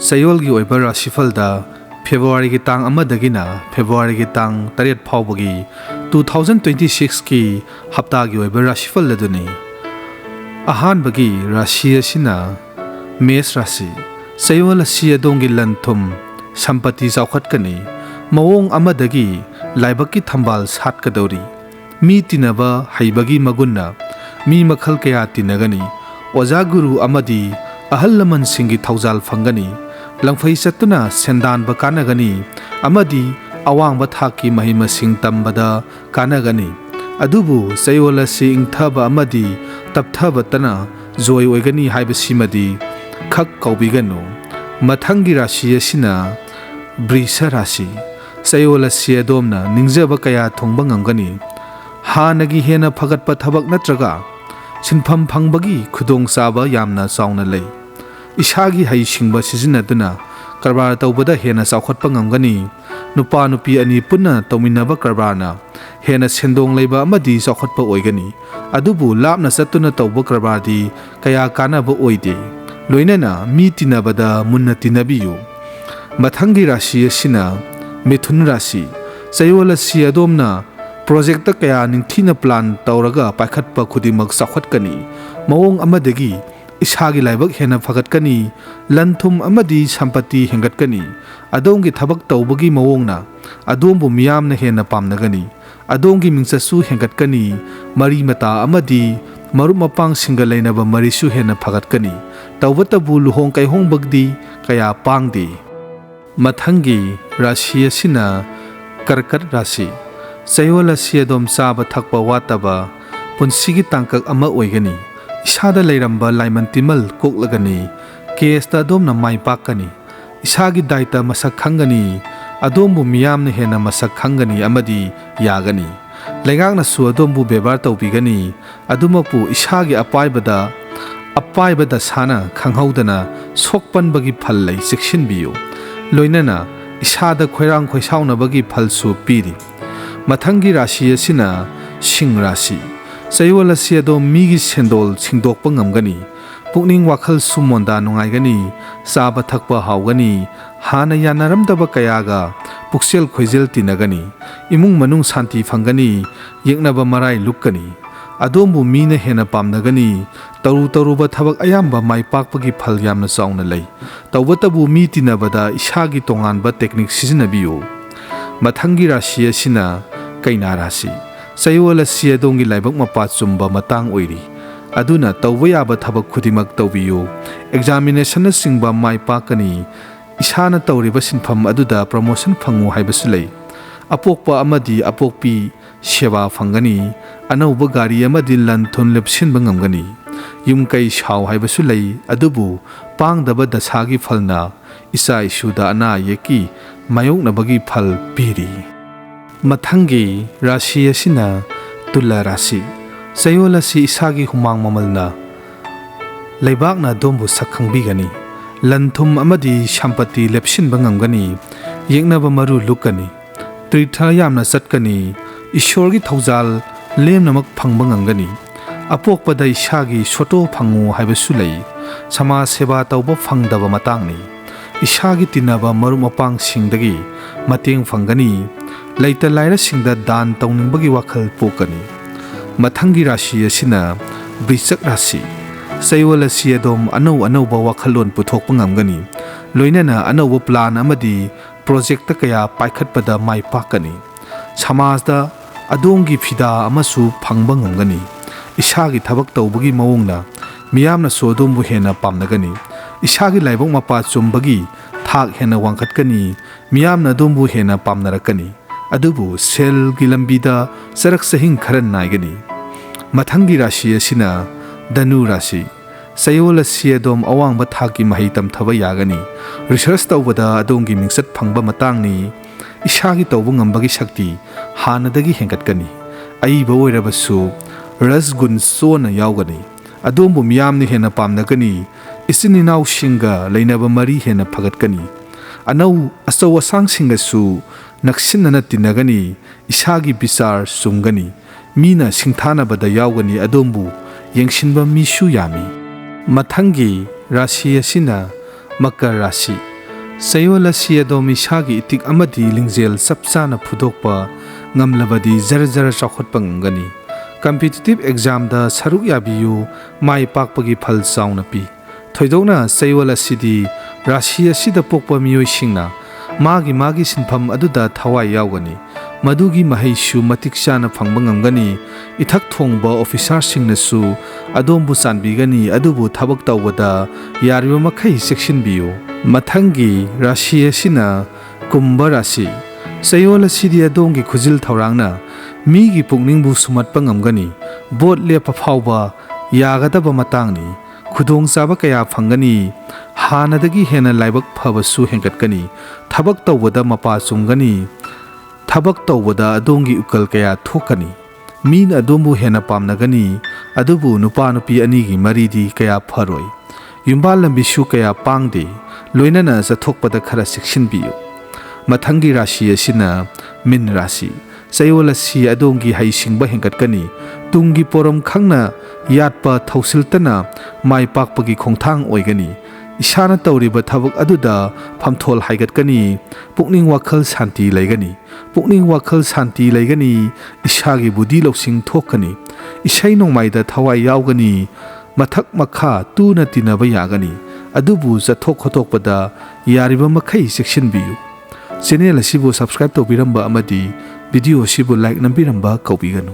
Chayol gi oiba Rashifalda February gi tang amadagina February gi tang taret phawbagi 2026 ki hapta gi oiba Rashifal laduni ahanbagi rashi asina Mes Rashi Chayol asi adongi lanthum sampati chawkhatkani mawong amadagi laibaki thambal satkadori mi tinaba haibagi magunna mi makhal kaya tinagani oja guru amadi ahal laman singi thaujal phangani langfai satuna sendan ba kanagani amadi awang ba thaki mahima sing tambada kanagani adubu Chayol asi ingthaba amadi tapthaba tana joy oigani haibasimadi khak kaubiganu mathangi rashi asina Brisha Rashi Chayol asi adomna ningjaba kaya thongba ngamgani hanagi hena phagatpa thabak natraga sinpham phangbagi khudong saba yamna chauna lei ishagi hai singba sizinaduna karbar tawbada hena chawkhatpa ngamgani nupa nupi ani punna tawminaba karbarna hena sendong leiba amadi chawkhatpa oigani adubu lapna satuna tawba karbardi kaya kanaba oide loinana mi tinabada munna tinabiyu mathangi rashi asina Mithun Rashi Chayol asi adomna project kaya ningthina plan tawraga paikhatpa khudimak chawkhatkani mawong amadagi isagi laibak hena phaгаtkani lanthum amadi sampati hengatkani adongi thabak tawbagi mawongna adombu miyamna hena pamnagani adongi mingsasu hengatkani mari mata amadi marup mapang singa leinaba marisu hena phaгаtkani tawbatabu luhong kaihong bagdi kaya pangdi mathangi rashi asina Karkat Rashi Chayol asi adom saba thakpa wataba punsigi tangkak ama oigani isada leiramba laimantimal koklagani kesta adom na mai pakani isagi daita masak khangani adombu miyamna hena masak khangani amadi yagani lengakna su adombu bebar tawbigani adumapu isagi apaibada sana khanghaudana sokpanbagi phallai siksinbiyu loinana isada khoirang khoisaunabagi phalsu piri mathangi rashi asina Sing Rashi Chayol asi adom migi sendol singdokpa ngamgani pukning wakhal sumonda nungaigani saba thakpa hawgani hana yanaramdaba kayaga puksel khoijel tinagani imung manung santi phangani yeknaba marai lukkani adombu mina hena pamnagani taruba thabak ayamba maipakpagi phal yamna chauna lei tawbatabu mi tinabada isagi tonganba technique sijinabiyu mathangi rashi asina Kaina Rashi Chayol asi adongi laibak mapa chumba matang oiri aduna tawba yaba thabak khudimak tawbiyu examination singba mai pakani isana tawriba sinpham aduda promotion phangu haibasu lei apokpa amadi apokpi seba phangani anauba gari amadi lanthon lepsinba ngamgani yumkai shaw haibasu lei adubu pangdaba dasagi phalna isa isuda ana yeki mayoknabagi phal piri mathangi rashi asina Tula Rashi Chayol asi isagi humang mamalna leibakna dombu sakhangbigani lanthum amadi sampati lepsinba ngamgani yeknaba maru lukani tritha yamna chatkani ishorgi thaujal lemnamak phangba ngamgani apokpada isagi soto phangu haibasu lei sama seba tawba phangdaba matangni isagi tinaba maru mapang singdagi mateng phangani Laita laira singda dan tawningbagi wakhal pokani mathangi rashi asina Brisha Rashi Chayol asi adom anauba wakhalon puthokpa ngamgani loinana anauba plan amadi project kaya paikhatpada mai pakani samajda adongi phida amasu phangba ngamgani isagi thabak tawbagi mawongna miyamna sodombu hena pamnagani isagi laibak mapa chumbagi thak hena wangkhatkani miyamna dombu hena pamnarakani adubu sel gilambida sarak sahing kharan naigani mathangi rashi asina Danu Rashi Chayol asi adom awang ba thaki mahi tamthaba yagani research tawbada adongi mingsat phangba matangni isagi tawbu ngambagi shakti hanadagi hengatkani aiba oirabasu rasgun sona yawgani adombu miyamni hena pamnagani isininaw singa leinaba mari hena phagatkani anau asaw asang singasu naksinana tinagani isagi bichar sumgani mina singthanabada yawgani adombu yengshinba mishu yami mathangi rashi asina Makar Rashi Chayol asi adom isagi itik amadi lingjel sapchana phudokpa ngamlabadi zara zara chawkhatpa ngamgani. Competitive exam da saruk yabiyu mai pakpagi phal chauna pi. Thoidokna Chayol asidi rashi asida pokpa miyoi singna magi sinpham aduda thawai yaugani. Madugi mahaisu matik chana phangba ngamgani. Ithak thongba officer singnasu adombu chanbigani adubu thabak tawbada yariba makhai section biyu. Mathangi rashi asina kumbha rashi. Chayol asidi adongi khujil thawrangna migi pukningbu sumatpa ngamgani. Bot lepa phawba yagadaba matangni. Khudong chaba kaya phangani. Hanadagi hena laibak phabasu hengatkani. Thabak tawbada mapa chungani. Thabak tawbada adongi ukal kaya thokani. Min adombu hena pamnagani. Adubu nupa nupi anigi maridi kaya pharoi. Yumbal lambisu kaya pangde. Loinana zathokpada khara section biyu. Mathangi rashi asina min rashi. Chayol asi adongi haisingba hengatkani. Tungi porom khangna yatpa thausiltana mai pakpagi khongthang oigani. Isana tawriba thabak aduda phamthol haigatkani. Pukning wakhal shanti laigani. Pukning wakhal shanti laigani. Isagi budi loksing thokani. Isai nongmaida thawai yaugani. Mathak makha tuna tinaba yagani. Adubu zathok khotokpada yariba makhai section biyu. Channel asibu subscribe tawbiramba amadi video asibu like nambiramba kaubiganu.